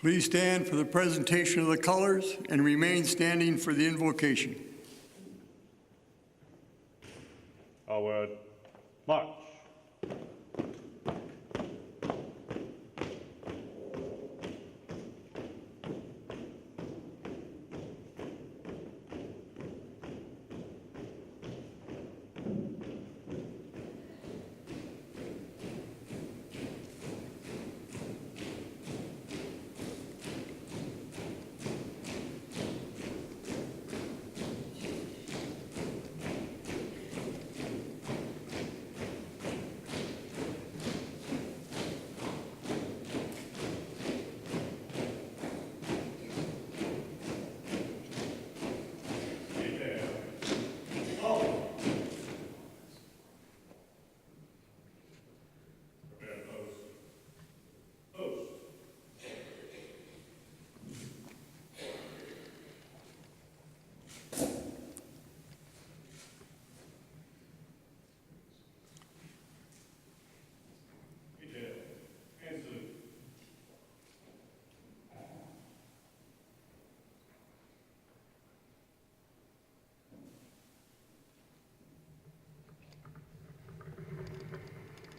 Please stand for the presentation of the colors and remain standing for the invocation. Forward, march.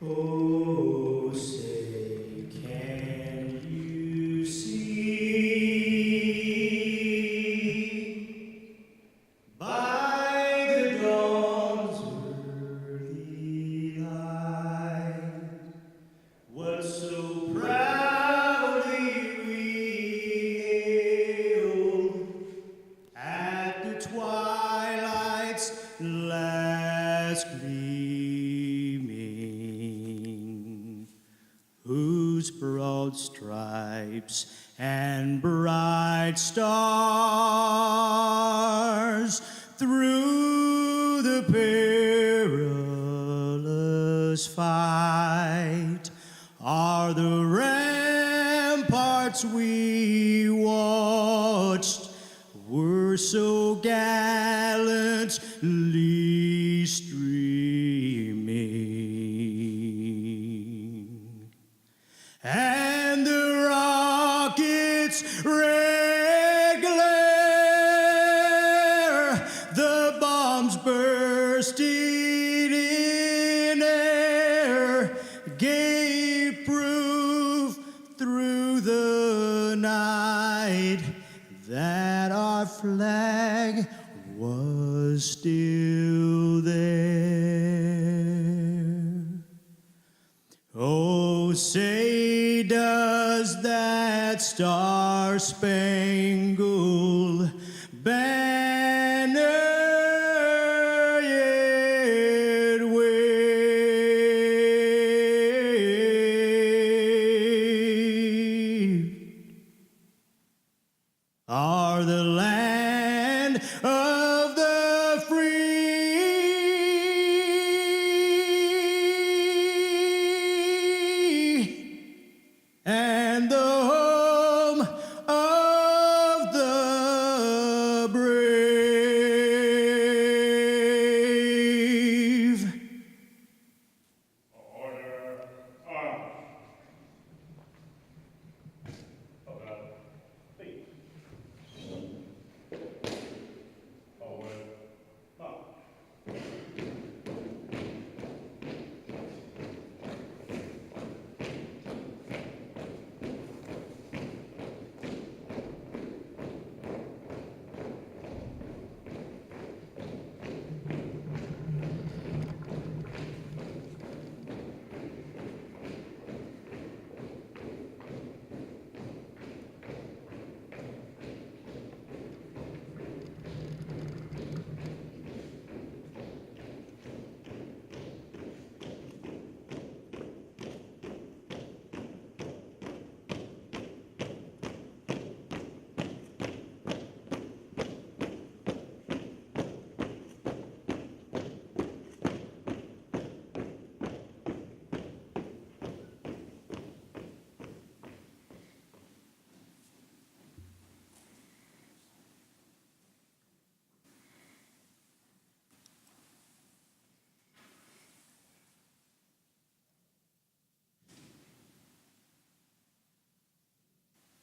Oh, say, can you see by the dawn's early light what so proudly we hailed at the twilight's last gleaming, whose broad stripes and bright stars through the perilous fight are the ramparts we watched were so gallantly streaming, and the rockets' red glare, the bombs bursting in air, gave proof through the night that our flag was still there. Oh, say does that star-spangled banner yet wave? Are the land of the free and the home of the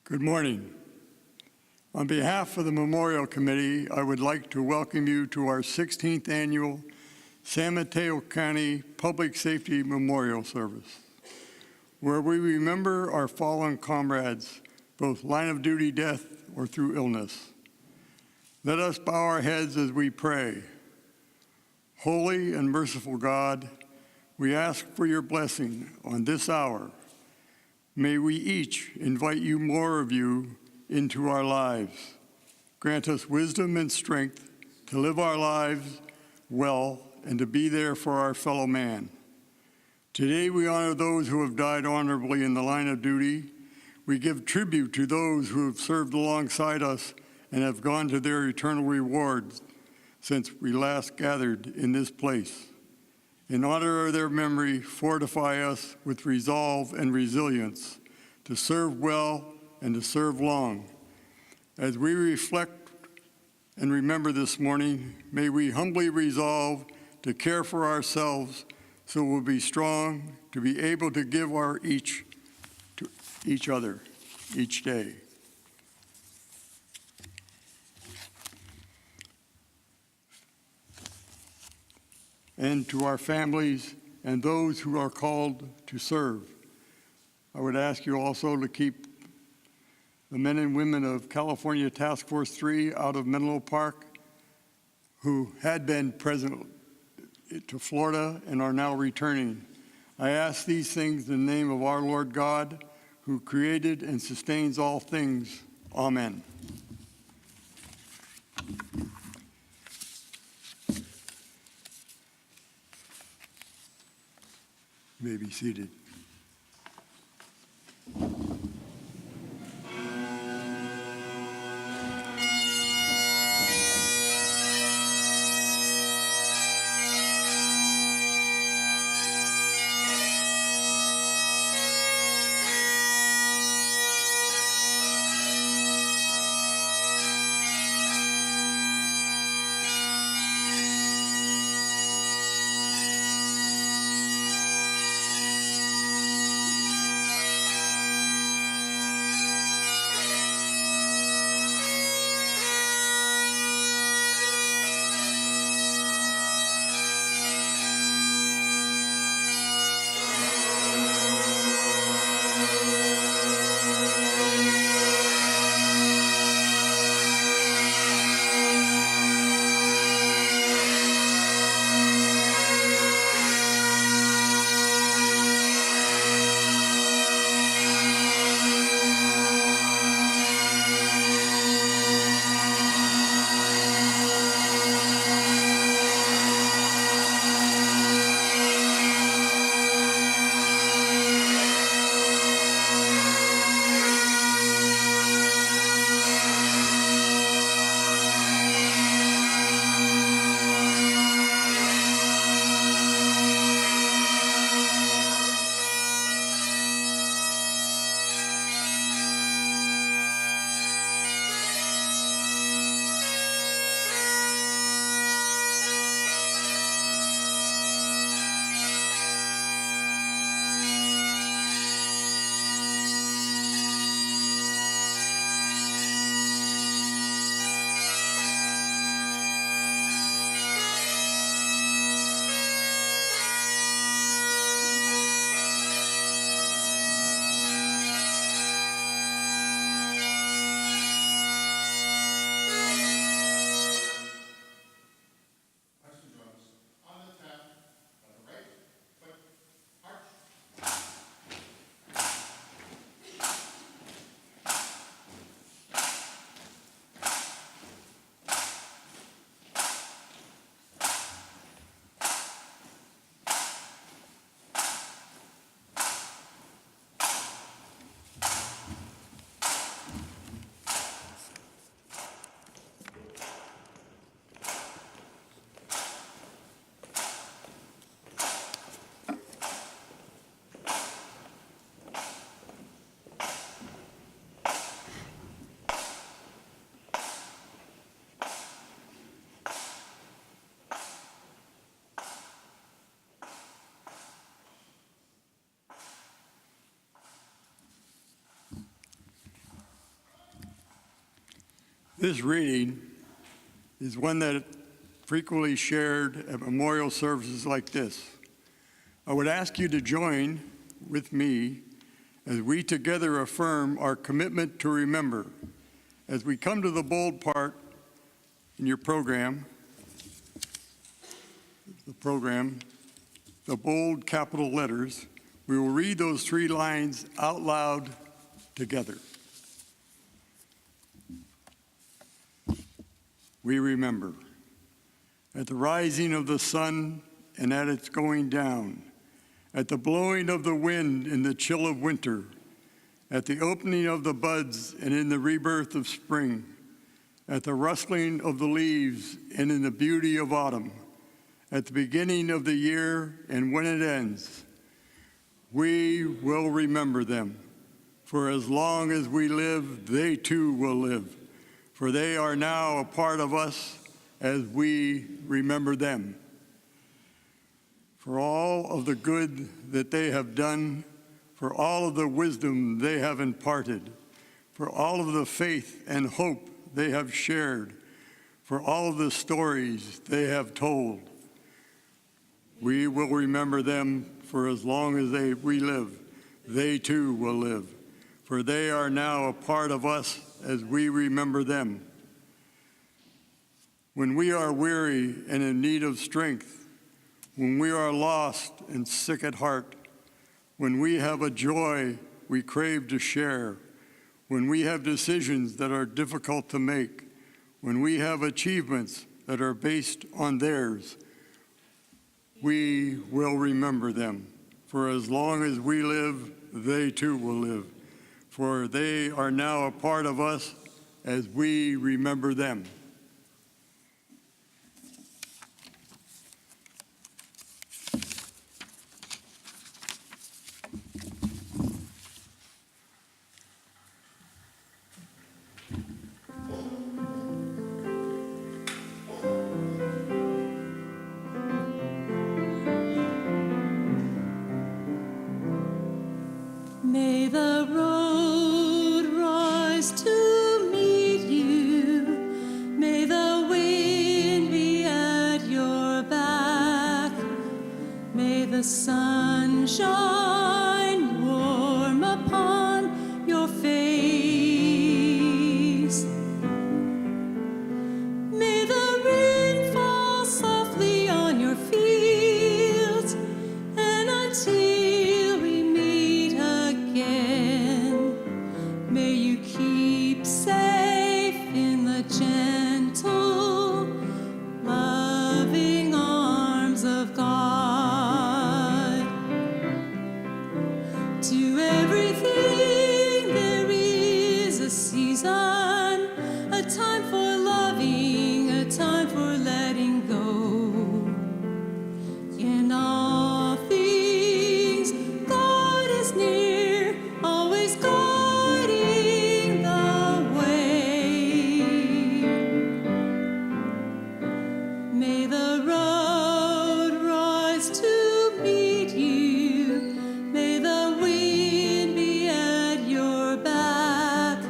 Good morning. On behalf of the Memorial Committee, I would like to welcome you to our 16th annual San Mateo County Public Safety Memorial Service, where we remember our fallen comrades, both line of duty death or through illness. Let us bow our heads as we pray. Holy and merciful God, we ask for your blessing on this hour. May we each invite you more of you into our lives. Grant us wisdom and strength to live our lives well and to be there for our fellow man. Today we honor those who have died honorably in the line of duty. We give tribute to those who have served alongside us and have gone to their eternal rewards since we last gathered in this place. In honor of their memory, fortify us with resolve and resilience to serve well and to serve long. As we reflect and remember this morning, may we humbly resolve to care for ourselves so we'll be strong to be able to give our each to each other each day. And to our families and those who are called to serve. I would ask you also to keep the men and women of California Task Force 3 out of Menlo Park who had been present to Florida and are now returning. I ask these things in the name of our Lord God, who created and sustains all things. Amen. You may be seated. This reading is one that frequently shared at memorial services like this. I would ask you to join with me as we together affirm our commitment to remember. As we come to the bold part in your program, the bold capital letters, we will read those 3 lines out loud together. We remember. At the rising of the sun and at its going down, at the blowing of the wind in the chill of winter, at the opening of the buds and in the rebirth of spring, at the rustling of the leaves and in the beauty of autumn, at the beginning of the year and when it ends, we will remember them. For as long as we live, they too will live. For they are now a part of us as we remember them. For all of the good that they have done, for all of the wisdom they have imparted, for all of the faith and hope they have shared, for all of the stories they have told, we will remember them. For as long as we live, they too will live. For they are now a part of us as we remember them. When we are weary and in need of strength, when we are lost and sick at heart, when we have a joy we crave to share, when we have decisions that are difficult to make, when we have achievements that are based on theirs, we will remember them. For as long as we live, they too will live. For they are now a part of us as we remember them. May the road rise to meet you. May the wind be at your back. May the sun shine warm upon your face. May the rain fall softly on your fields, and until we meet again, may you keep safe in the gentle, loving arms of God. To everything there is a season, a time for loving, a time for letting go. In all things, God is near, always guiding the way. May the road rise to meet you. May the wind be at your back.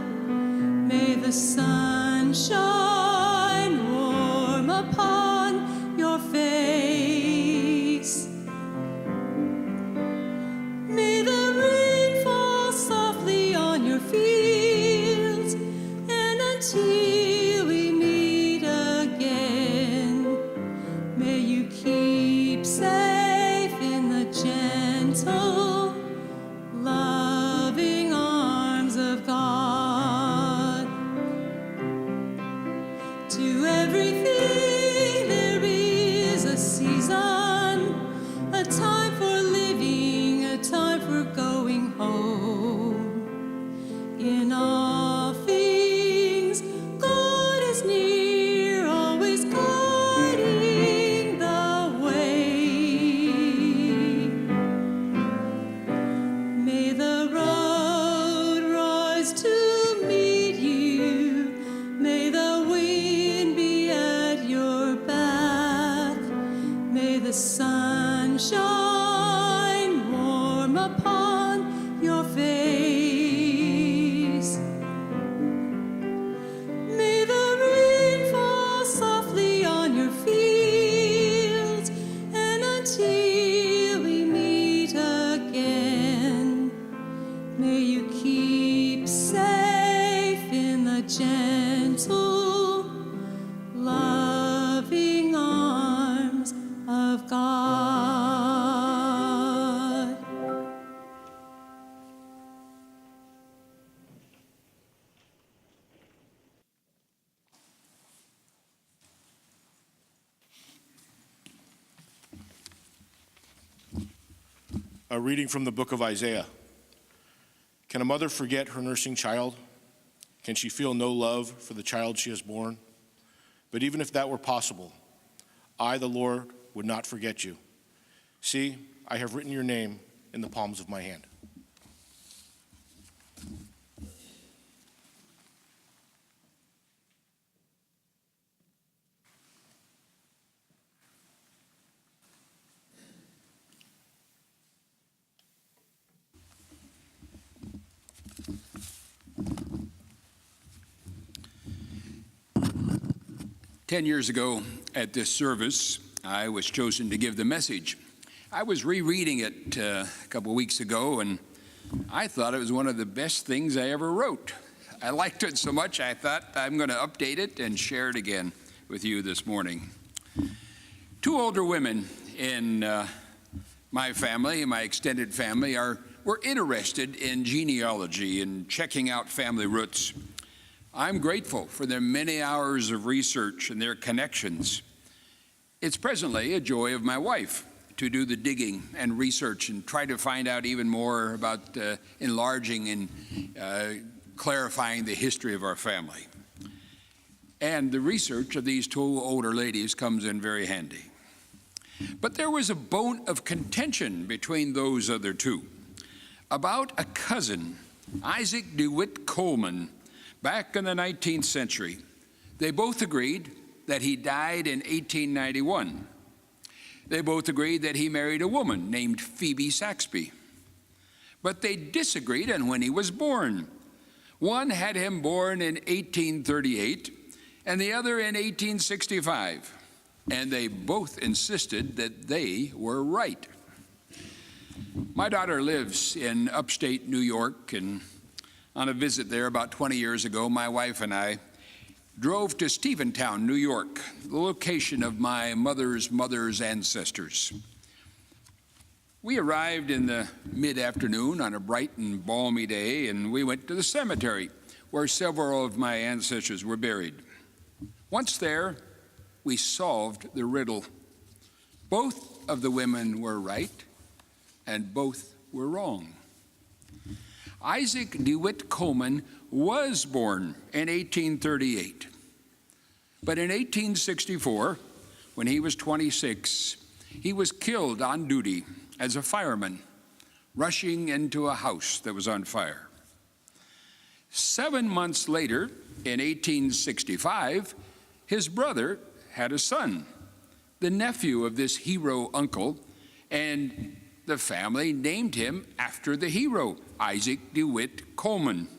May the sun shine warm upon your face. May the rain fall softly on your fields, and until we meet again, may you keep safe in the gentle, loving arms of God. To everything there is a season, a time for living, a time for going home. In all things, God is near, always guiding the way. May the road rise to meet you. May the wind be at your back. May the sun shine warm upon your face. May the A reading from the book of Isaiah. Can a mother forget her nursing child? Can she feel no love for the child she has borne? But even if that were possible, I, the Lord, would not forget you. See, I have written your name in the palms of my hand. Ten years ago at this service, I was chosen to give the message. I was rereading it a couple of weeks ago, and I thought it was one of the best things I ever wrote. I liked it so much, I thought I'm going to update it and share it again with you this morning. Two older women in my family, my extended family, were interested in genealogy and checking out family roots. I'm grateful for their many hours of research and their connections. It's presently a joy of my wife to do the digging and research and try to find out even more about enlarging and clarifying the history of our family. And the research of these two older ladies comes in very handy. But there was a bone of contention between those other two about a cousin, Isaac DeWitt Coleman. Back in the 19th century, they both agreed that he died in 1891. They both agreed that he married a woman named Phoebe Saxby. But they disagreed on when he was born. One had him born in 1838 and the other in 1865. And they both insisted that they were right. My daughter lives in upstate New York, and on a visit there about 20 years ago, my wife and I drove to Stephentown, New York, the location of my mother's mother's ancestors. We arrived in the mid-afternoon on a bright and balmy day, and we went to the cemetery where several of my ancestors were buried. Once there, we solved the riddle. Both of the women were right, and both were wrong. Isaac DeWitt Coleman was born in 1838. But in 1864, when he was 26, he was killed on duty as a fireman, rushing into a house that was on fire. 7 months later, in 1865, his brother had a son, the nephew of this hero uncle, and the family named him after the hero, Isaac DeWitt Coleman.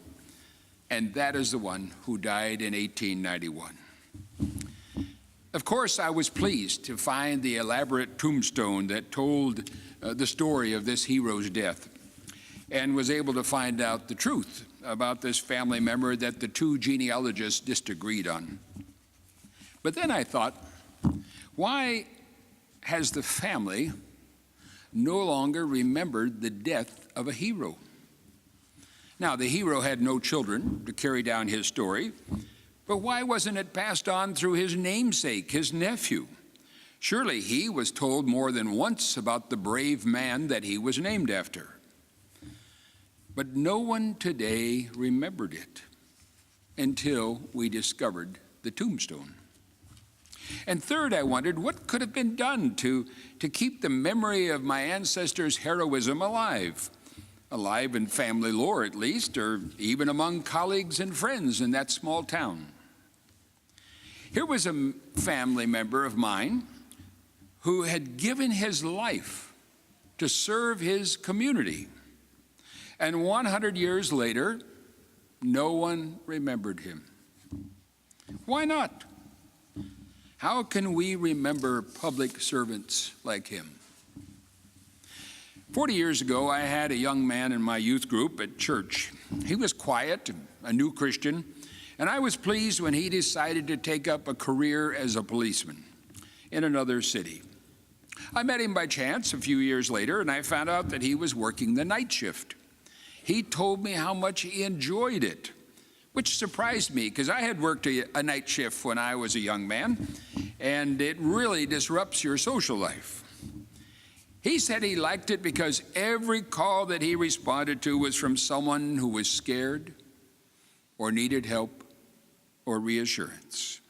And that is the one who died in 1891. Of course, I was pleased to find the elaborate tombstone that told the story of this hero's death, and was able to find out the truth about this family member that the two genealogists disagreed on. But then I thought, why has the family no longer remembered the death of a hero? Now, the hero had no children to carry down his story, but why wasn't it passed on through his namesake, his nephew? Surely he was told more than once about the brave man that he was named after. But no one today remembered it until we discovered the tombstone. And third, I wondered what could have been done to keep the memory of my ancestors' heroism alive in family lore at least, or even among colleagues and friends in that small town. Here was a family member of mine who had given his life to serve his community. And 100 years later, no one remembered him. Why not? How can we remember public servants like him? 40 years ago, I had a young man in my youth group at church. He was quiet, a new Christian, and I was pleased when he decided to take up a career as a policeman in another city. I met him by chance a few years later, and I found out that he was working the night shift. He told me how much he enjoyed it, which surprised me because I had worked a night shift when I was a young man, and it really disrupts your social life. He said he liked it because every call that he responded to was from someone who was scared or needed help or reassurance.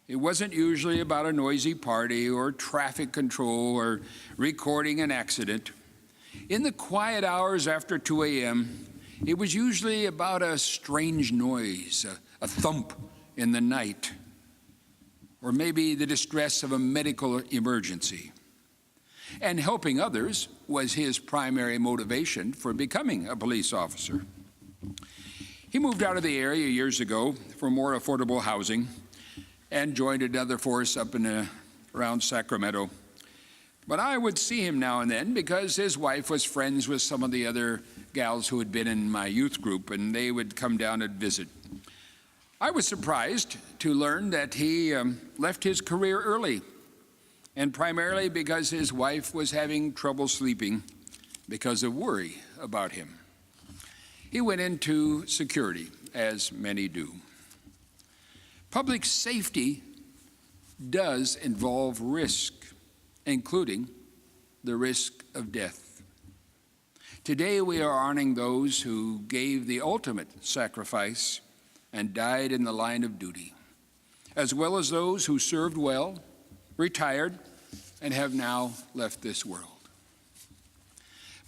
It wasn't usually about a noisy party or traffic control or recording an accident. In the quiet hours after 2 a.m., it was usually about a strange noise, a thump in the night, or maybe the distress of a medical emergency. And helping others was his primary motivation for becoming a police officer. He moved out of the area years ago for more affordable housing and joined another force up around Sacramento. But I would see him now and then because his wife was friends with some of the other gals who had been in my youth group, and they would come down and visit. I was surprised to learn that he left his career early, and primarily because his wife was having trouble sleeping because of worry about him. He went into security, as many do. Public safety does involve risk, including the risk of death. Today we are honoring those who gave the ultimate sacrifice and died in the line of duty, as well as those who served well, retired, and have now left this world.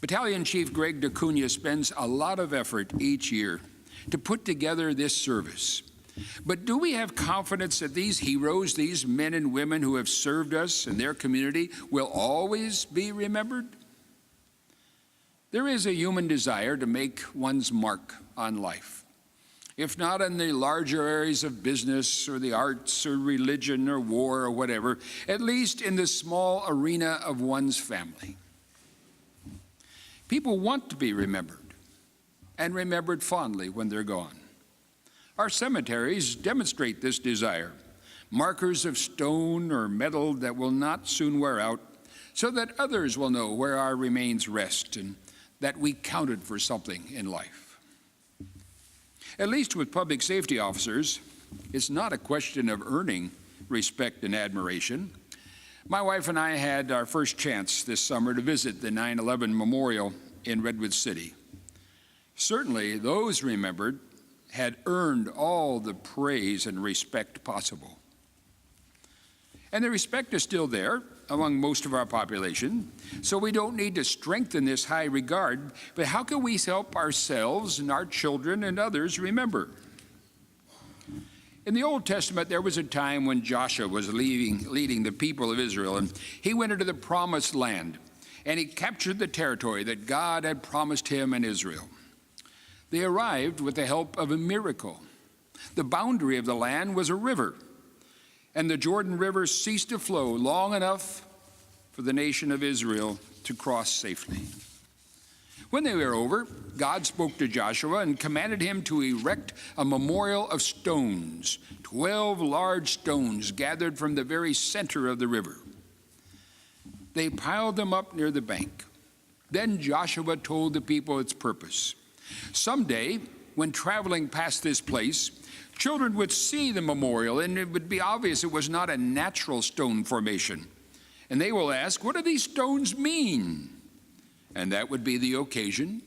Battalion Chief Greg DeCunha spends a lot of effort each year to put together this service. But do we have confidence that these heroes, these men and women who have served us and their community, will always be remembered? There is a human desire to make one's mark on life, if not in the larger areas of business or the arts or religion or war or whatever, at least in the small arena of one's family. People want to be remembered, and remembered fondly when they're gone. Our cemeteries demonstrate this desire, markers of stone or metal that will not soon wear out, so that others will know where our remains rest and that we counted for something in life. At least with public safety officers, it's not a question of earning respect and admiration. My wife and I had our first chance this summer to visit the 9/11 Memorial in Redwood City. Certainly, those remembered had earned all the praise and respect possible. And the respect is still there among most of our population, so we don't need to strengthen this high regard, but how can we help ourselves and our children and others remember? In the Old Testament, there was a time when Joshua was leading the people of Israel, and he went into the promised land, and he captured the territory that God had promised him and Israel. They arrived with the help of a miracle. The boundary of the land was a river, and the Jordan River ceased to flow long enough for the nation of Israel to cross safely. When they were over, God spoke to Joshua and commanded him to erect a memorial of stones, 12 large stones gathered from the very center of the river. They piled them up near the bank. Then Joshua told the people its purpose. Someday, when traveling past this place, children would see the memorial, and it would be obvious it was not a natural stone formation. And they will ask, what do these stones mean? And that would be the occasion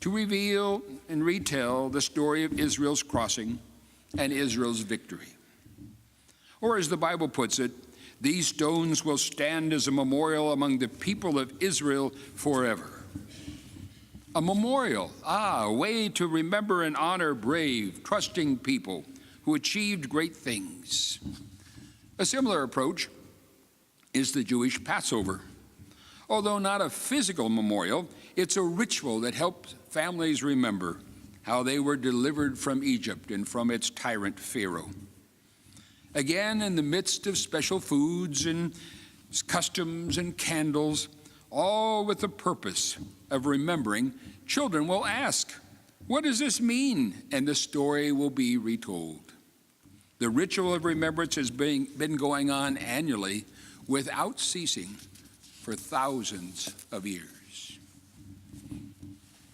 to reveal and retell the story of Israel's crossing and Israel's victory. Or as the Bible puts it, these stones will stand as a memorial among the people of Israel forever. A memorial, a way to remember and honor brave, trusting people who achieved great things. A similar approach is the Jewish Passover. Although not a physical memorial, it's a ritual that helps families remember how they were delivered from Egypt and from its tyrant Pharaoh. Again, in the midst of special foods and customs and candles, all with the purpose of remembering, children will ask, what does this mean? And the story will be retold. The ritual of remembrance has been going on annually without ceasing for thousands of years.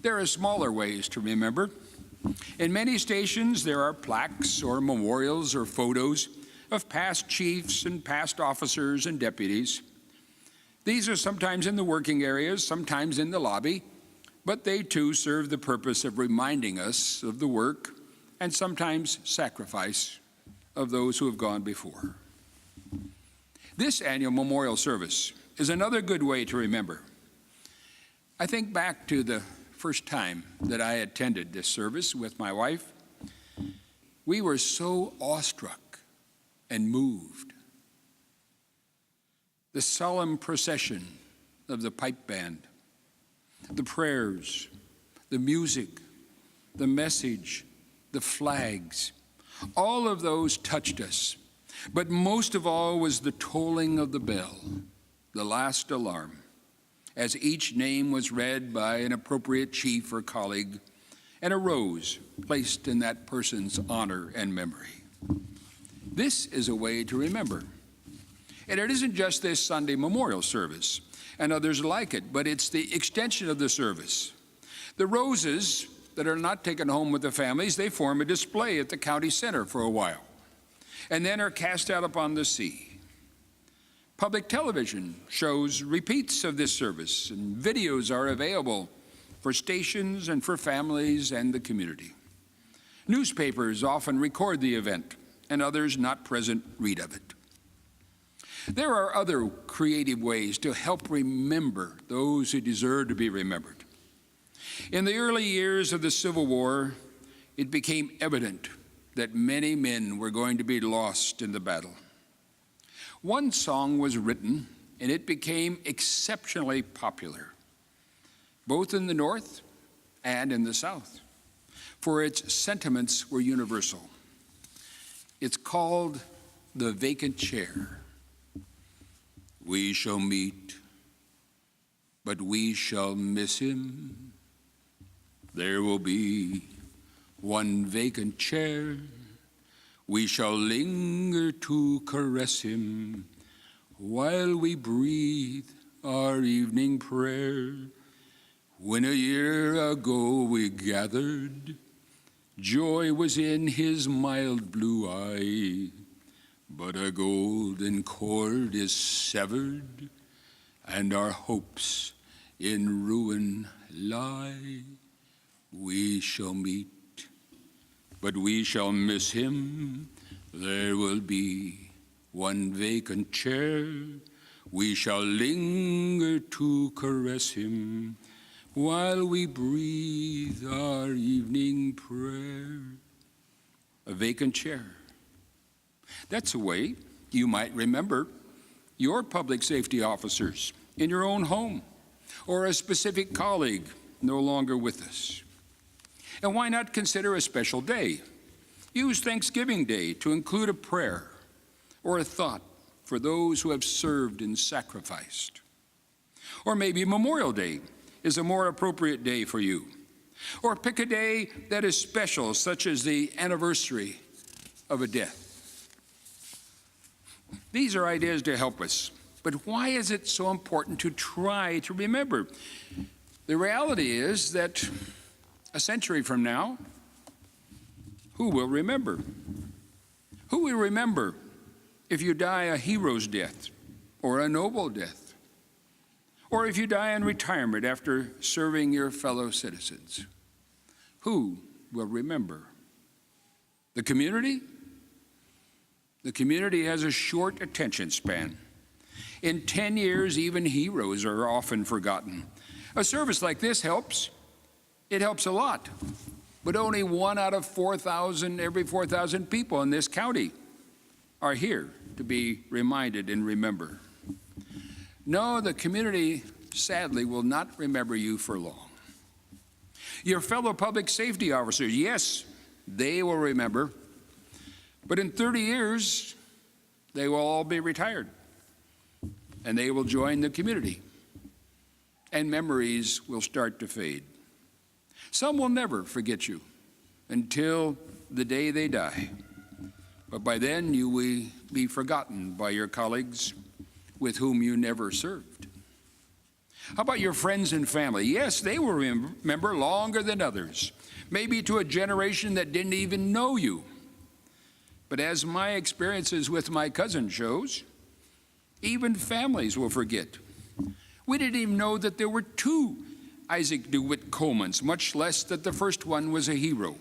There are smaller ways to remember. In many stations, there are plaques or memorials or photos of past chiefs and past officers and deputies. These are sometimes in the working areas, sometimes in the lobby, but they too serve the purpose of reminding us of the work and sometimes sacrifice of those who have gone before. This annual memorial service is another good way to remember. I think back to the first time that I attended this service with my wife. We were so awestruck and moved. The solemn procession of the pipe band, the prayers, the music, the message, the flags, all of those touched us. But most of all was the tolling of the bell, the last alarm, as each name was read by an appropriate chief or colleague, and a rose placed in that person's honor and memory. This is a way to remember. And it isn't just this Sunday memorial service and others like it, but it's the extension of the service. The roses that are not taken home with the families, they form a display at the county center for a while, and then are cast out upon the sea. Public television shows repeats of this service, and videos are available for stations and for families and the community. Newspapers often record the event, and others not present read of it. There are other creative ways to help remember those who deserve to be remembered. In the early years of the Civil War, it became evident that many men were going to be lost in the battle. One song was written, and it became exceptionally popular, both in the North and in the South, for its sentiments were universal. It's called "The Vacant Chair." We shall meet, but we shall miss him. There will be one vacant chair. We shall linger to caress him while we breathe our evening prayer. When a year ago we gathered, joy was in his mild blue eye. But a golden cord is severed, and our hopes in ruin lie. We shall meet, but we shall miss him. There will be one vacant chair. We shall linger to caress him while we breathe our evening prayer. A vacant chair. That's a way you might remember your public safety officers in your own home, or a specific colleague no longer with us. And why not consider a special day? Use Thanksgiving Day to include a prayer or a thought for those who have served and sacrificed. Or maybe Memorial Day is a more appropriate day for you. Or pick a day that is special, such as the anniversary of a death. These are ideas to help us, but why is it so important to try to remember? The reality is that a century from now, who will remember? Who will remember if you die a hero's death or a noble death? Or if you die in retirement after serving your fellow citizens? Who will remember? The community? The community has a short attention span. In 10 years, even heroes are often forgotten. A service like this helps. It helps a lot. But only 1 out of 4,000, every 4,000 people in this county are here to be reminded and remember. No, the community, sadly, will not remember you for long. Your fellow public safety officers, yes, they will remember. But in 30 years, they will all be retired, and they will join the community, and memories will start to fade. Some will never forget you until the day they die, but by then you will be forgotten by your colleagues with whom you never served. How about your friends and family? Yes, they will remember longer than others, maybe to a generation that didn't even know you. But as my experiences with my cousin shows, even families will forget We didn't even know that there were two Isaac DeWitt Colemans, much less that the first one was a hero.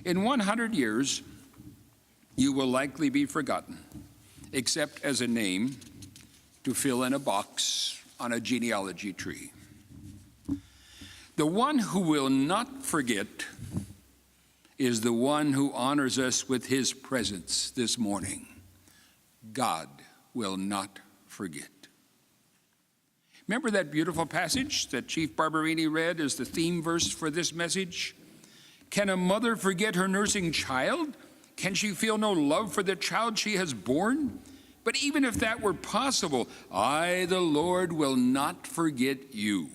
In 100 years, you will likely be forgotten, except as a name to fill in a box on a genealogy tree. The one who will not forget is the one who honors us with his presence this morning. God will not forget. Remember that beautiful passage that Chief Barberini read as the theme verse for this message? Can a mother forget her nursing child? Can she feel no love for the child she has borne? But even if that were possible, I, the Lord, will not forget you.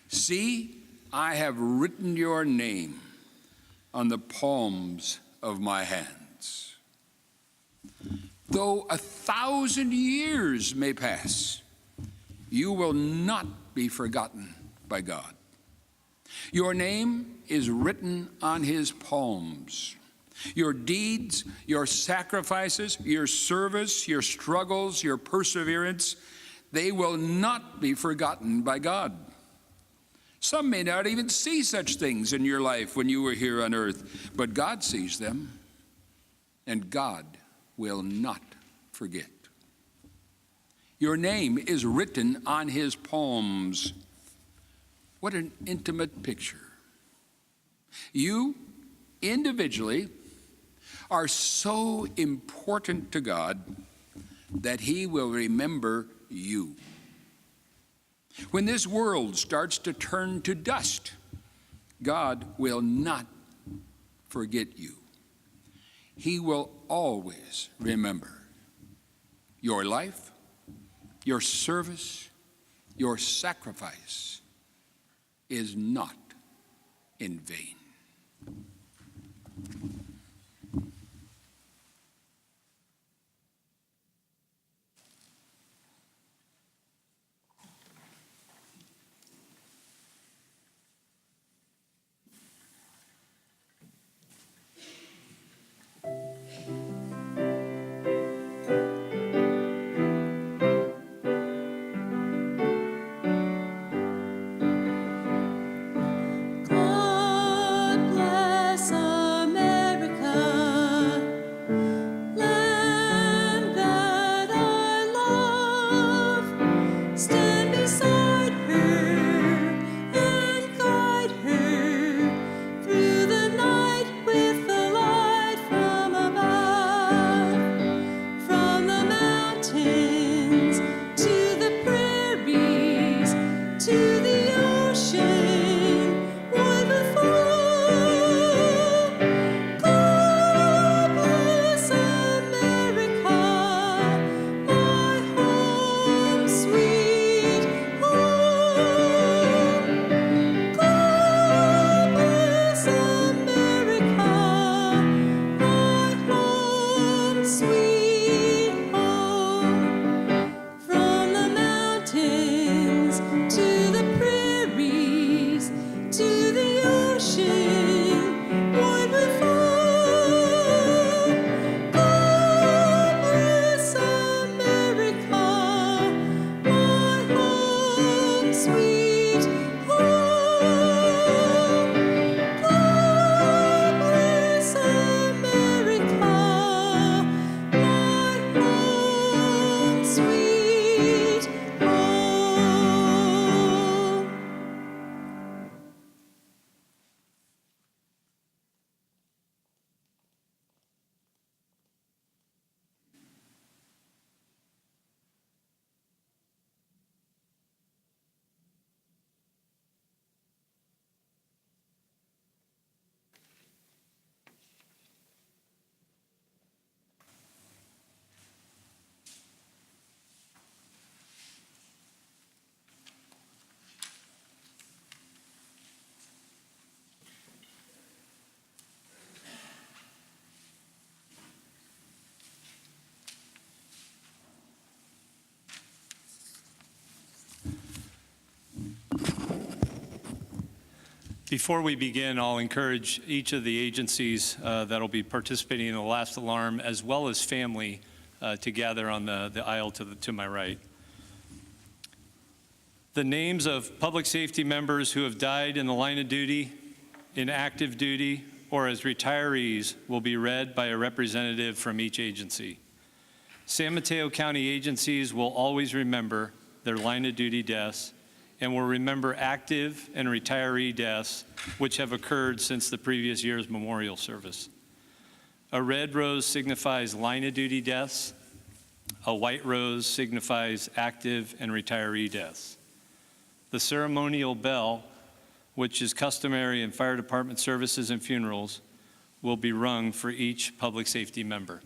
See, I have written your name on the palms of my hands. Though 1,000 years may pass, you will not be forgotten by God. Your name is written on his palms. Your deeds, your sacrifices, your service, your struggles, your perseverance, they will not be forgotten by God. Some may not even see such things in your life when you were here on earth, but God sees them, and God will not forget. Your name is written on his palms. What an intimate picture. You, individually, are so important to God that he will remember you. When this world starts to turn to dust, God will not forget you. He will always remember your life, your service, your sacrifice is not in vain. God bless America, land that I love. Stand beside her and guide her through the night with the light from above. From the mountains to the prairies to the ocean, wonderful. God bless America, my home, sweet home. God bless America, my home, sweet home. From the mountains to the prairies to the ocean, wonderful. God bless America, my home, sweet home. God bless America, my home, sweet home. Before we begin, I'll encourage each of the agencies that will be participating in the last alarm, as well as family, to gather on the aisle to my right. The names of public safety members who have died in the line of duty, in active duty, or as retirees will be read by a representative from each agency. San Mateo County agencies will always remember their line of duty deaths and will remember active and retiree deaths which have occurred since the previous year's memorial service. A red rose signifies line of duty deaths. A white rose signifies active and retiree deaths. The ceremonial bell, which is customary in fire department services and funerals, will be rung for each public safety member.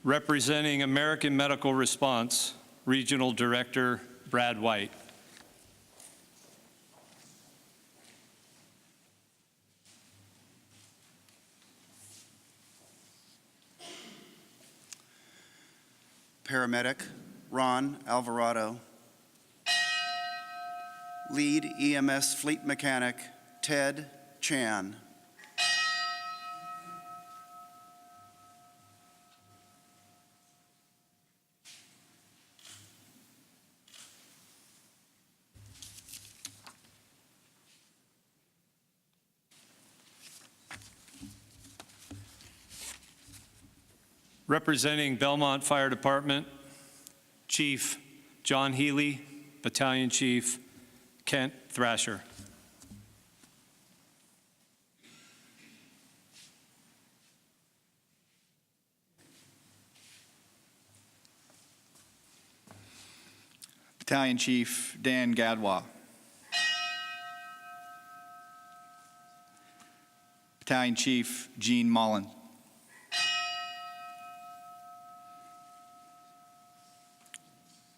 Representing American Medical Response, Regional Director Brad White. Paramedic Ron Alvarado. Lead EMS Fleet Mechanic Ted Chan. Representing Belmont Fire Department, Chief John Healy, Battalion Chief Kent Thrasher. Battalion Chief Dan Gadwa. Battalion Chief Gene Mullen.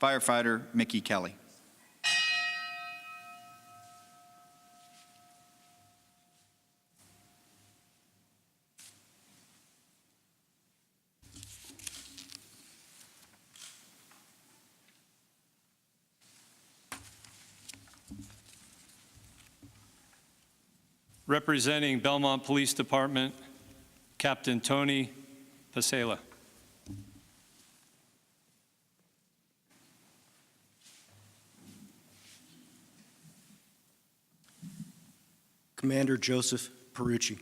Firefighter Mickey Kelly. Representing Belmont Police Department, Captain Tony Pasela. Commander Joseph Perucci.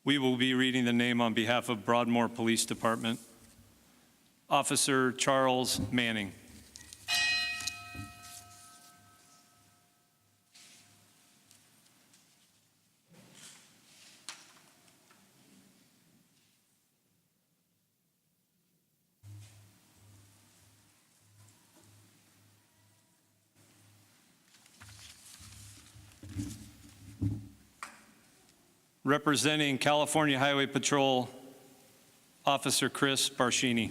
We will be reading the name on behalf of Broadmoor Police Department. Officer Charles Manning. Representing California Highway Patrol, Officer Chris Barshini.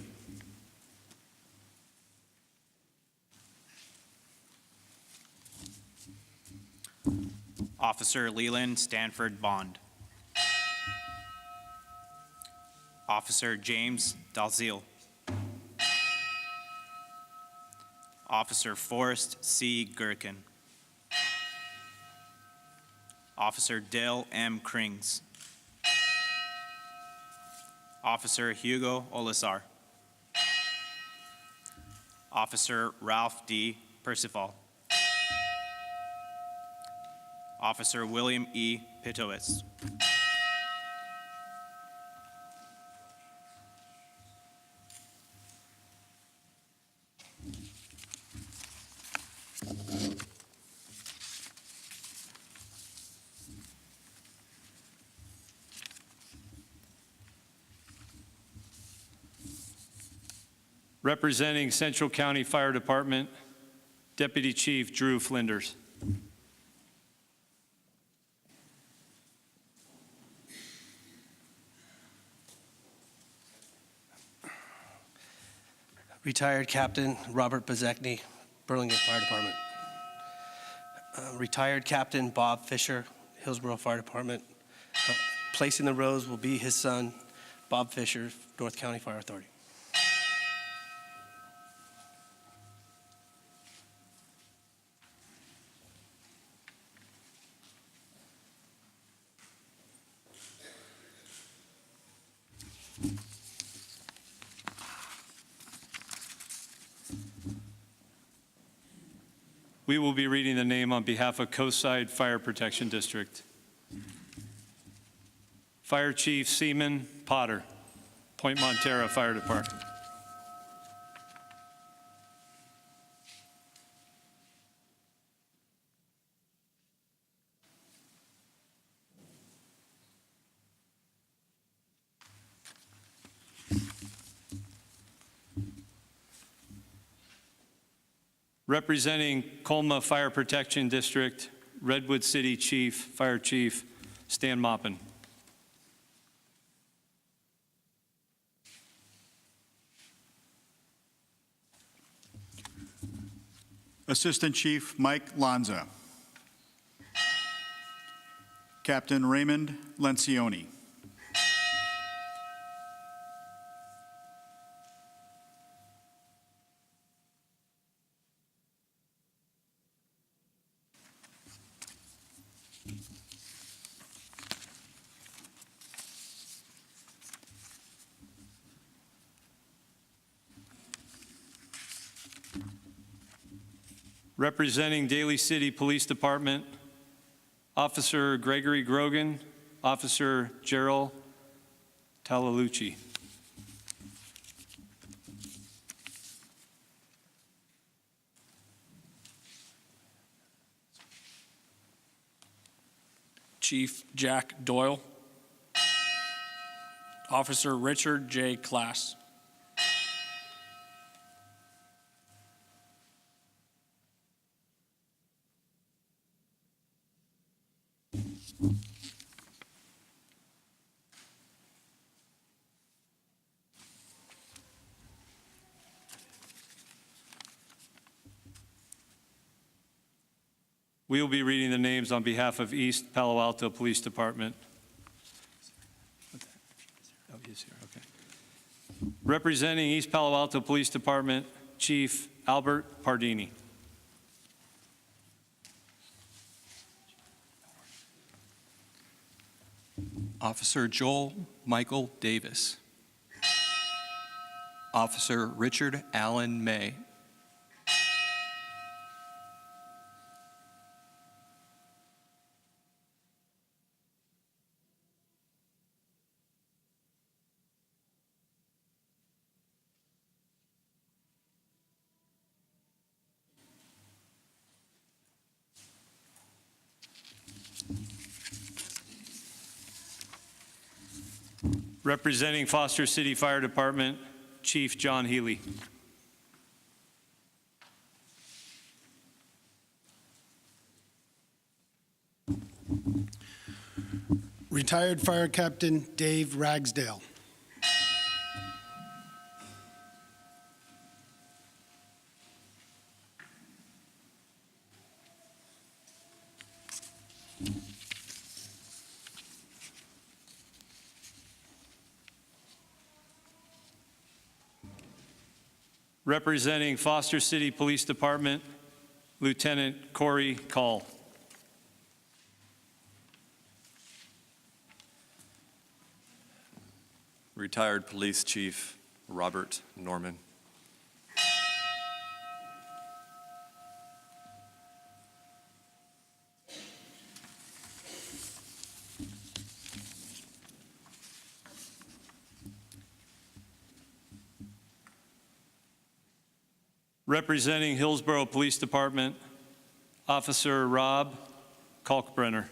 Officer Leland Stanford Bond. Officer James Dalziel. Officer Forrest C. Gherkin. Officer Dale M. Krings. Officer Hugo Olisar. Officer Ralph D. Percival. Officer William E. Pitowitz. Representing Central County Fire Department, Deputy Chief Drew Flinders. Retired Captain Robert Bezekny, Burlingame Fire Department. Retired Captain Bob Fisher, Hillsborough Fire Department. Placing the rose will be his son, Bob Fisher, North County Fire Authority. We will be reading the name on behalf of Coastside Fire Protection District. Fire Chief Seaman Potter, Point Montera Fire Department. Representing Colma Fire Protection District, Redwood City Chief, Fire Chief Stan Moppin. Assistant Chief Mike Lanza. Captain Raymond Lencioni. Representing Daly City Police Department, Officer Gregory Grogan, Officer Gerald Talalucci. Chief Jack Doyle, Officer Richard J. Class. We will be reading the names on behalf of East Palo Alto Police Department. Oh, he's here, okay. Representing East Palo Alto Police Department, Chief Albert Pardini. Officer Joel Michael Davis. Officer Richard Allen May. Representing Foster City Fire Department, Chief John Healy. Retired Fire Captain Dave Ragsdale. Representing Foster City Police Department, Lieutenant Corey Call. Retired Police Chief Robert Norman. Representing Hillsborough Police Department, Officer Rob Kalkbrenner.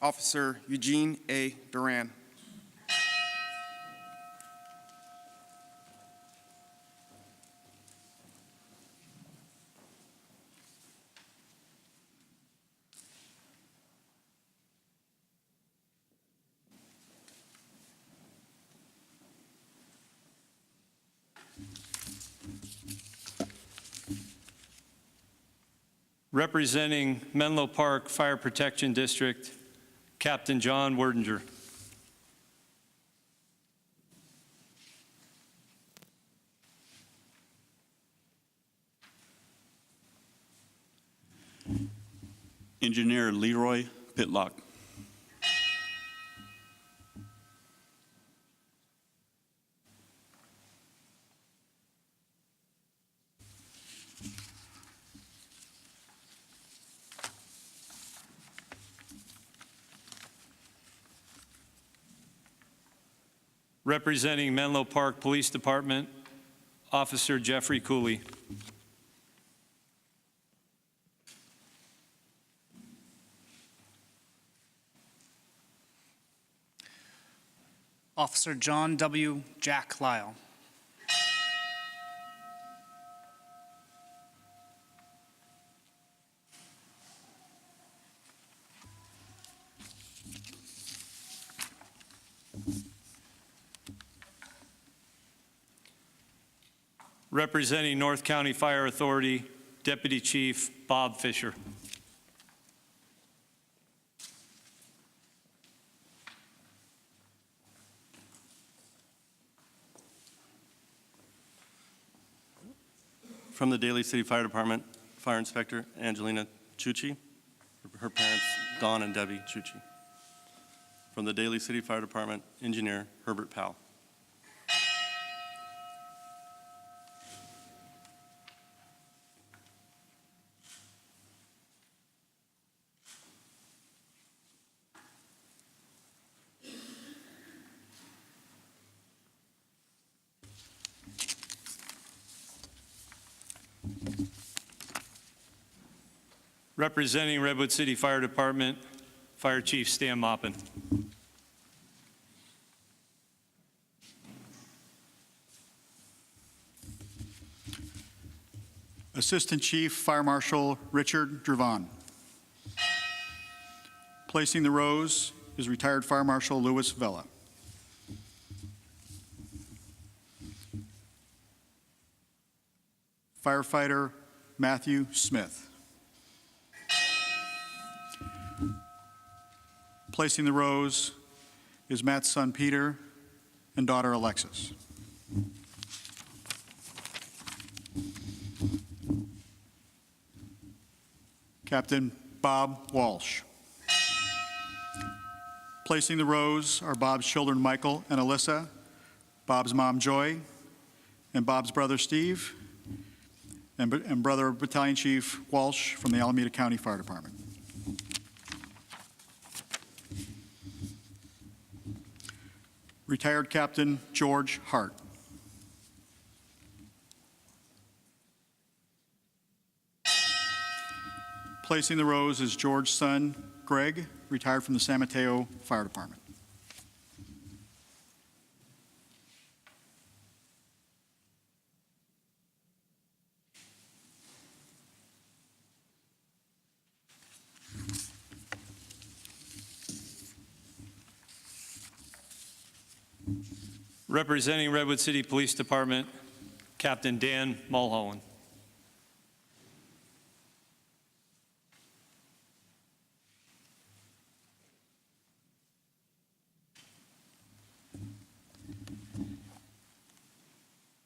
Officer Eugene A. Duran. Representing Menlo Park Fire Protection District, Captain John Werdinger. Engineer Leroy Pitlock. Representing Menlo Park Police Department, Officer Jeffrey Cooley. Officer John W. Jack Lyle. Representing North County Fire Authority, Deputy Chief Bob Fisher. From the Daly City Fire Department, Fire Inspector Angelina Chucci, her parents Don and Debbie Chucci. From the Daly City Fire Department, Engineer Herbert Powell. Representing Redwood City Fire Department, Fire Chief Stan Maupin. Assistant Chief Fire Marshal Richard Dravon. Placing the rose is retired Fire Marshal Louis Vela. Firefighter Matthew Smith. Placing the rose is Matt's son Peter and daughter Alexis. Captain Bob Walsh. Placing the rose are Bob's children Michael and Alyssa, Bob's mom Joy, and Bob's brother Steve, and brother Battalion Chief Walsh from the Alameda County Fire Department. Retired Captain George Hart. Placing the rose is George's son, Greg, retired from the San Mateo Fire Department. Representing Redwood City Police Department, Captain Dan Mulholland.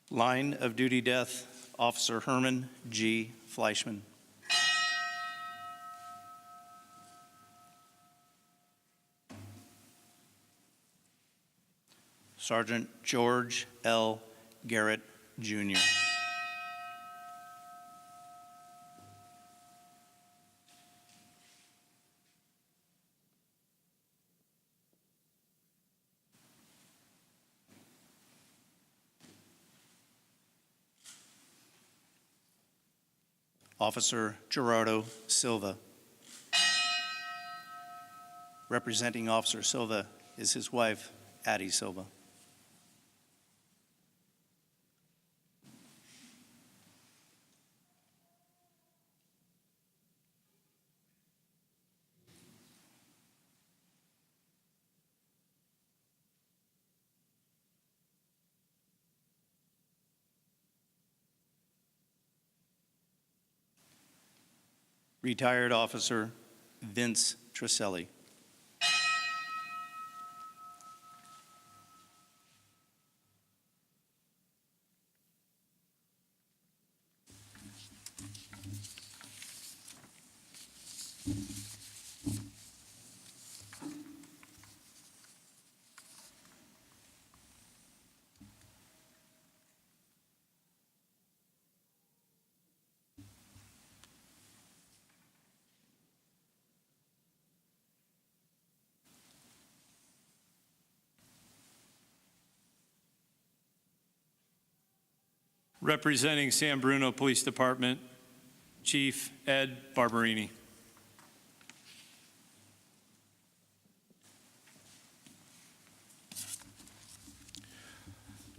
Line of duty death, Officer Herman G. Fleischman. Sergeant George L. Garrett, Jr. Officer Gerardo Silva. Representing Officer Silva is his wife, Addie Silva. Retired Officer Vince Trisselli. Representing San Bruno Police Department, Chief Ed Barberini.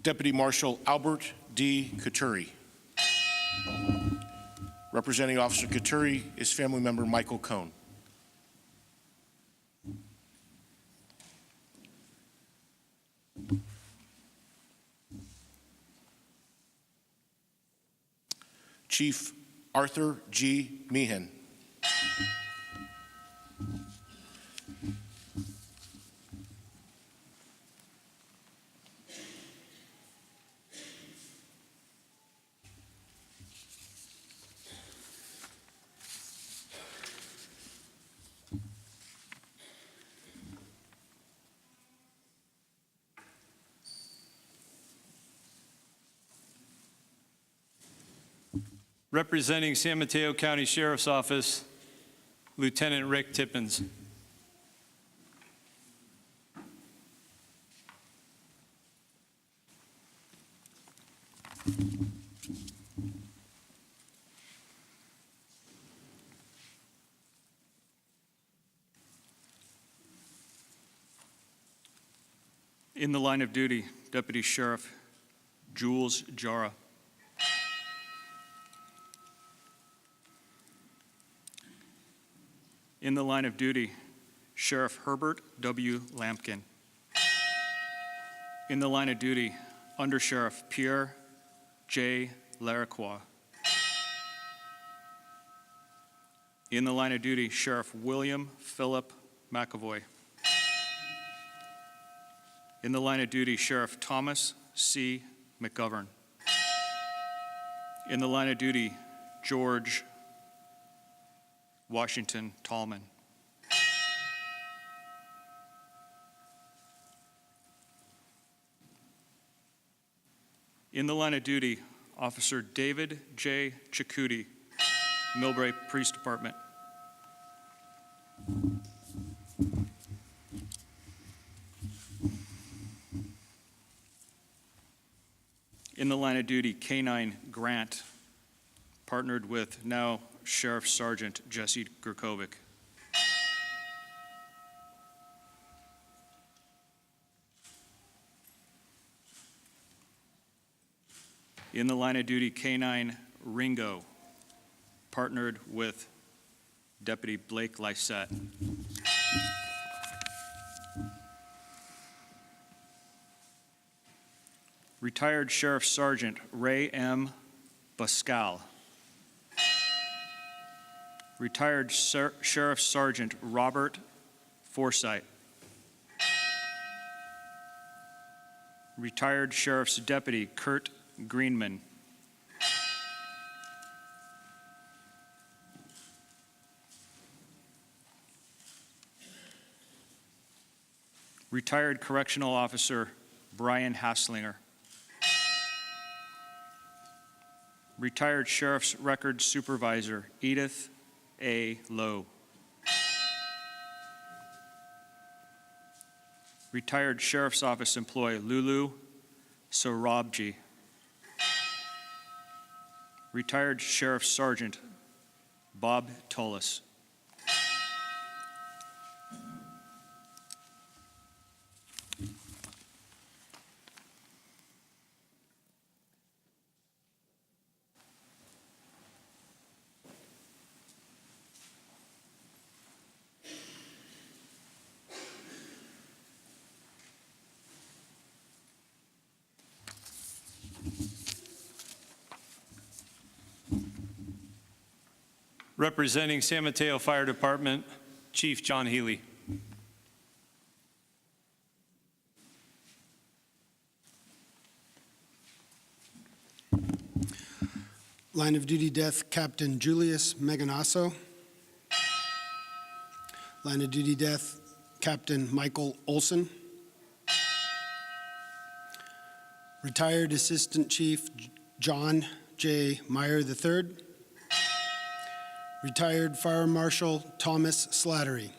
Deputy Marshal Albert D. Couturi. Representing Officer Couturi is family member Michael Cohn. Chief Arthur G. Meehan. Representing San Mateo County Sheriff's Office, Lieutenant Rick Tippins. In the line of duty, Deputy Sheriff Jules Jara. In the line of duty, Sheriff Herbert W. Lampkin. In the line of duty, Under Sheriff Pierre J. Laracqua. In the line of duty, Sheriff William Philip McAvoy. In the line of duty, Sheriff Thomas C. McGovern. In the line of duty, George Washington Tallman. In the line of duty, Officer David J. Chakouti, Millbrae Police Department. In the line of duty, K-9 Grant, partnered with now Sheriff Sergeant Jesse Gurkovic. In the line of duty, K-9 Ringo, partnered with Deputy Blake Lysette. Retired Sheriff Sergeant Ray M. Pascal. Retired Sheriff Sergeant Robert Forsythe. Retired Sheriff's Deputy Kurt Greenman. Retired Correctional Officer Brian Haslinger. Retired Sheriff's Records Supervisor Edith A. Lowe. Retired Sheriff's Office employee Lulu Sorabji. Retired Sheriff Sergeant Bob Tullis. Representing San Mateo Fire Department, Chief John Healy. Line of duty death, Captain Julius Meganasso. Line of duty death, Captain Michael Olson. Retired Assistant Chief John J. Meyer III. Retired Fire Marshal Thomas Slattery.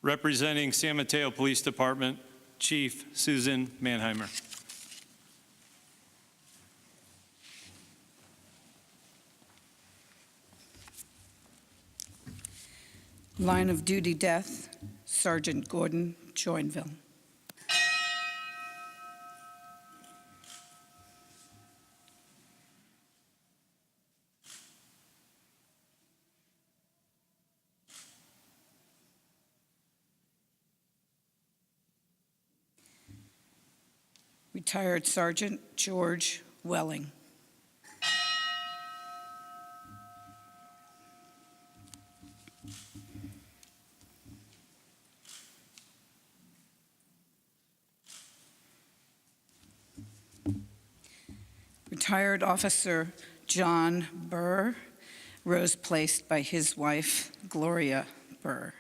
Representing San Mateo Police Department, Chief Susan Mannheimer. Line of duty death, Sergeant Gordon Joinville. Retired Sergeant George Welling. Retired Officer John Burr, rose placed by his wife, Gloria Burr.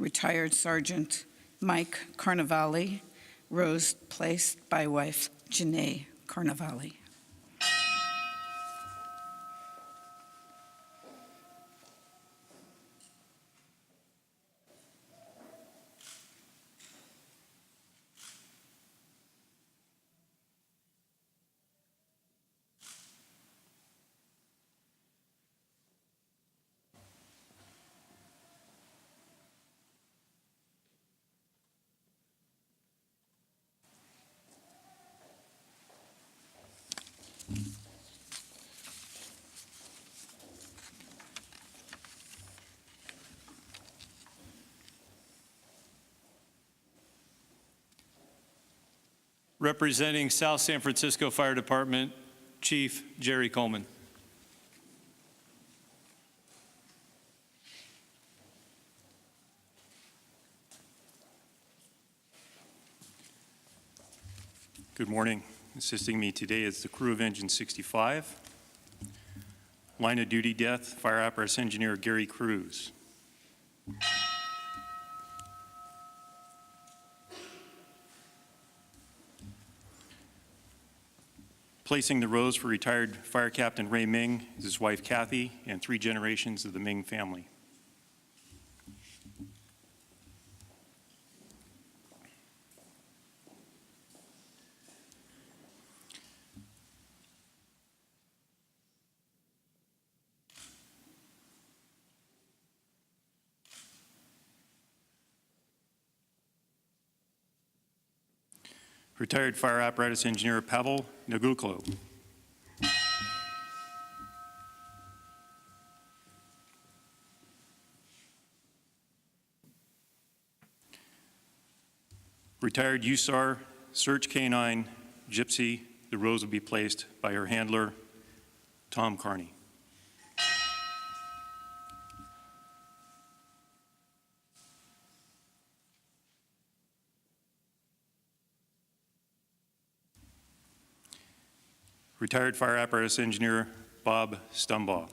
Retired Sergeant Mike Carnavale, rose placed by wife Janae Carnavale. Representing South San Francisco Fire Department, Chief Jerry Coleman. Good morning. Assisting me today is the crew of Engine 65. Line of duty death, Fire Apparatus Engineer Gary Cruz. Placing the rose for retired Fire Captain Ray Ming is his wife Kathy and 3 generations of the Ming family. Retired Fire Apparatus Engineer Pavel Naguklo. Retired USAR Search K-9 Gypsy. The rose will be placed by her handler, Tom Carney. Retired Fire Apparatus Engineer Bob Stumbaugh.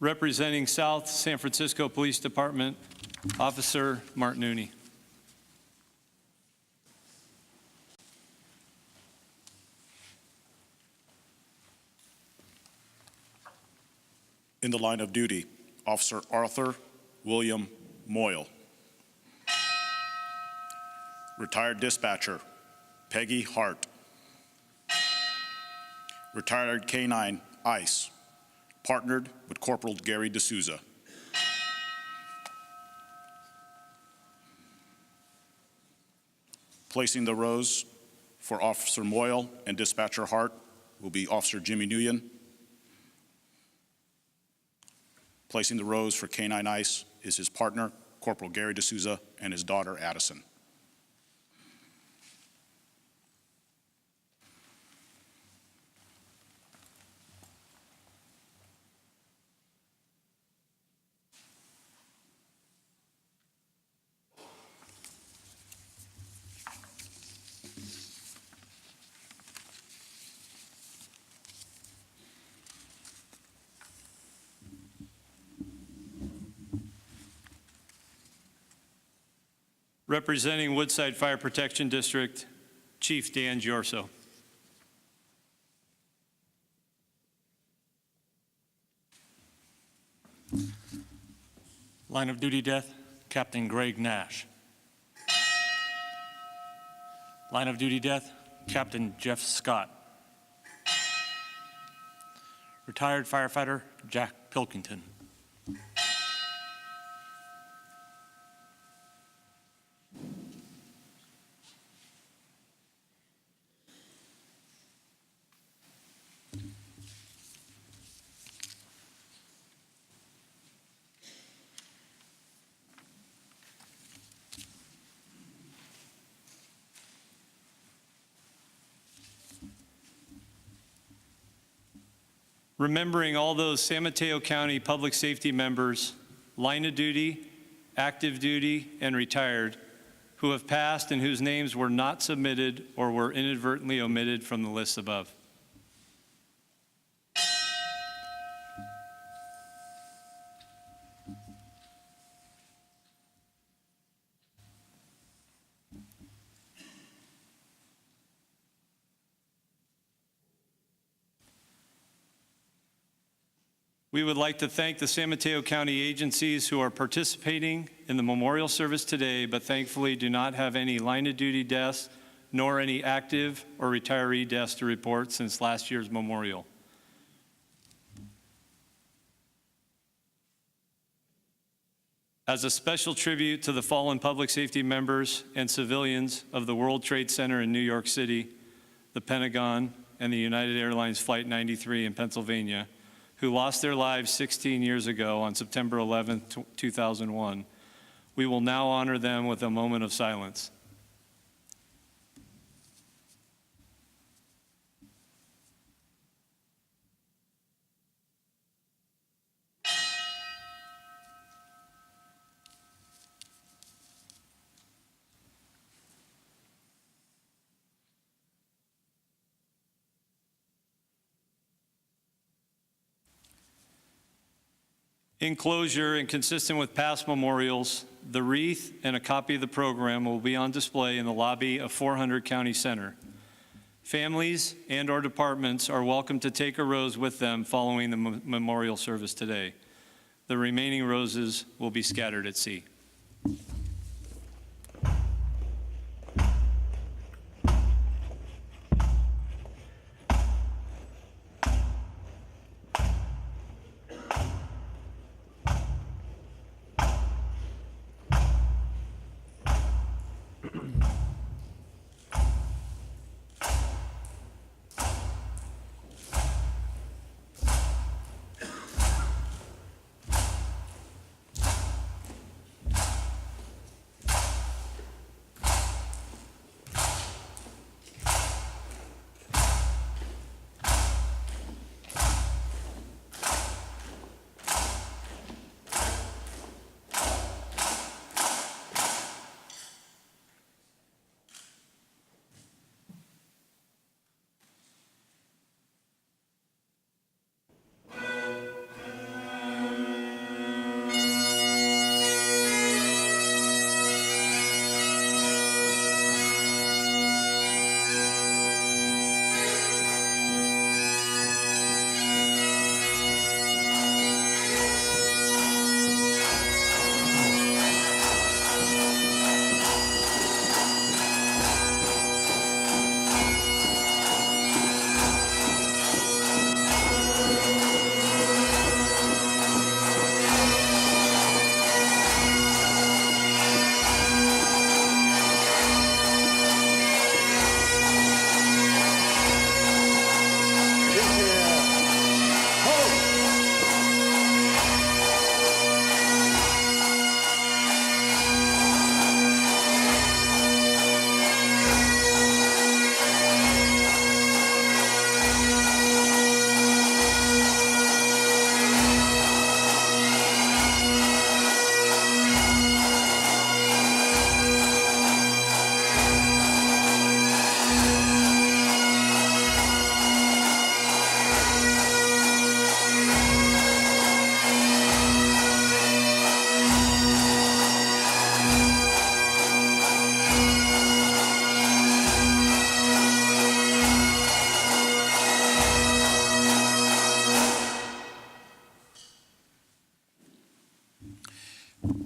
Representing South San Francisco Police Department, Officer Martinuni. In the line of duty, Officer Arthur William Moyle. Retired dispatcher, Peggy Hart. Retired K-9 ICE, partnered with Corporal Gary D'Souza. Placing the rows for Officer Moyle and Dispatcher Hart will be Officer Jimmy Nguyen. Placing the rows for K-9 ICE is his partner, Corporal Gary D'Souza, and his daughter, Addison. Representing Woodside Fire Protection District, Chief Dan Giorso. Line of duty death, Captain Greg Nash. Line of duty death, Captain Jeff Scott. Retired firefighter, Jack Pilkington. Remembering all those San Mateo County public safety members, line of duty, active duty, and retired, who have passed and whose names were not submitted or were inadvertently omitted from the list above. We would like to thank the San Mateo County agencies who are participating in the memorial service today, but thankfully do not have any line of duty deaths nor any active or retiree deaths to report since last year's memorial. As a special tribute to the fallen public safety members and civilians of the World Trade Center in New York City, the Pentagon, and the United Airlines Flight 93 in Pennsylvania, who lost their lives 16 years ago on September 11, 2001. We will now honor them with a moment of silence. In closure and consistent with past memorials, the wreath and a copy of the program will be on display in the lobby of 400 County Center. Families and/or departments are welcome to take a rose with them following the memorial service today. The remaining roses will be scattered at sea.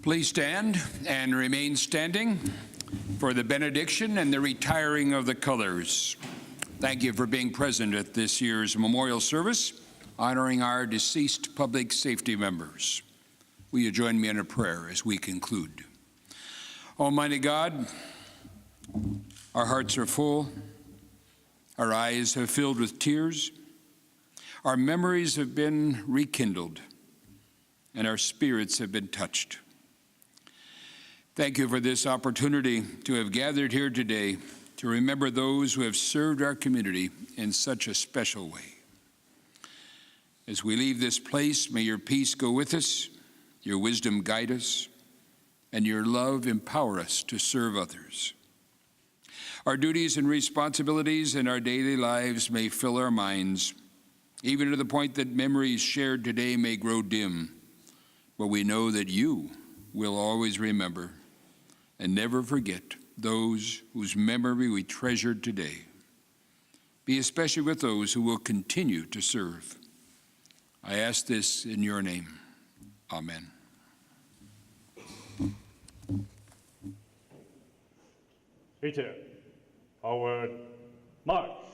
Please stand and remain standing for the benediction and the retiring of the colors. Thank you for being present at this year's memorial service, honoring our deceased public safety members. Will you join me in a prayer as we conclude? Almighty God, our hearts are full, our eyes have filled with tears, our memories have been rekindled, and our spirits have been touched. Thank you for this opportunity to have gathered here today to remember those who have served our community in such a special way. As we leave this place, may your peace go with us, your wisdom guide us, and your love empower us to serve others. Our duties and responsibilities in our daily lives may fill our minds, even to the point that memories shared today may grow dim, but we know that you will always remember and never forget those whose memory we treasured today. Be especially with those who will continue to serve. I ask this in your name. Amen. Peter, forward, march.